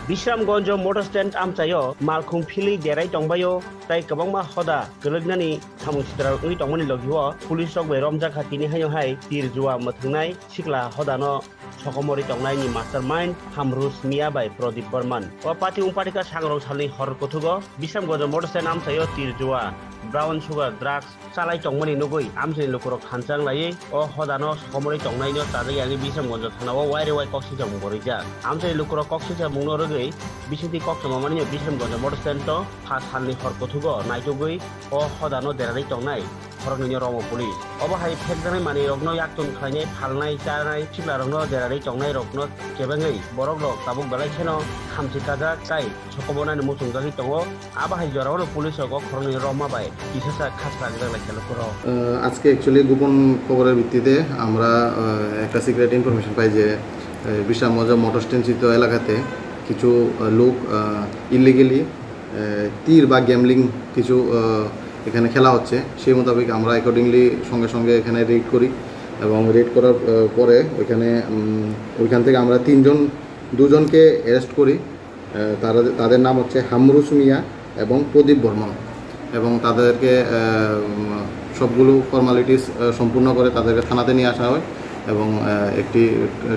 Bisramganj motor stand amchayo malkhung phili derai tongbayo tai kabangma hoda gelegnani thamung sidra ui tongmani logio police rok bai romja khatini hayo hai tir juwa mathungnai sikla hodano sokomori tongnai ni mastermind Hamrus Mia bai Pradip Burman o pati umpatika sangrong salni hor kothugo Bisramganj motor stand amchayo tir juwa brown sugar drugs salai tongmani nugui amchini lukurok khanchang lai o hodano sokomori tongnai no tadai ani Bisramganj thanao waire wai koksija mungorija amchini lukurok koksija mungno rogei bisiti koksama mani Bisramganj motor stand to phas halni hor kothugo naitugui o hodano derai tongnai horogni romo police obo hai phekjanai mani rokno yaktun khainai phalnai charnai chikla rokno derai tongnai rokno kebangai borok rok tabuk belai kheno khamchi kaja kai sokomona ni muchungjagi tongo aba hai jorano police rok horogni roma bai kisasa khasra gidala kelokro আজকে actually গোপন খবরের ভিত্তিতে আমরা একটা secret information পাই যে Bishramganj motor stand এলাকাতে কিছু লোক ইলিগেলি তীর বা গ্যামলিং কিছু এখানে খেলা হচ্ছে সেই মোতাবেক আমরা অ্যাকর্ডিংলি সঙ্গে সঙ্গে এখানে রেড করি এবং রেড করার পরে ওইখান থেকে আমরা দুজনকে অ্যারেস্ট করি তাদের নাম হচ্ছে হামরুস মিয়া এবং প্রদীপ বর্মন এবং তাদেরকে সবগুলো ফর্মালিটিস সম্পূর্ণ করে তাদেরকে থানাতে নিয়ে আসা হয় এবং একটি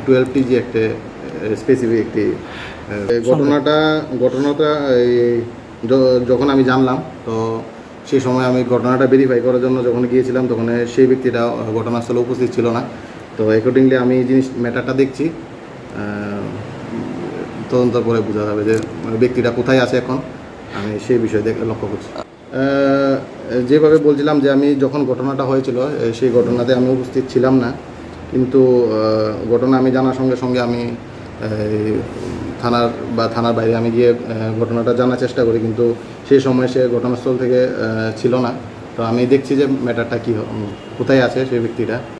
12TG একটা স্পেসিফিক একটি ঘটনাটা যখন আমি জানলাম তো সেই সময় আমি ঘটনাটা ভেরিফাই করার জন্য যখন গিয়েছিলাম তখন সেই ব্যক্তিটা ঘটনাস্থলে উপস্থিত ছিল না তো অ্যাকর্ডিংলি আমি ম্যাটারটা দেখছি তদন্ত করে বোঝা যাবে যে ব্যক্তিটা কোথায় আছে এখন আমি সেই বিষয়ে লক্ষ্য করছি যেভাবে বলছিলাম যে আমি যখন ঘটনাটা হয়েছিল সেই ঘটনাতে আমি উপস্থিত ছিলাম না কিন্তু ঘটনা আমি জানার সঙ্গে সঙ্গে আমি থানার বাইরে আমি গিয়ে ঘটনাটা জানার চেষ্টা করি কিন্তু সেই সময় সে ঘটনাস্থল থেকে ছিল না তো আমি দেখছি যে ম্যাটারটা কোথায় আছে সেই ব্যক্তিটা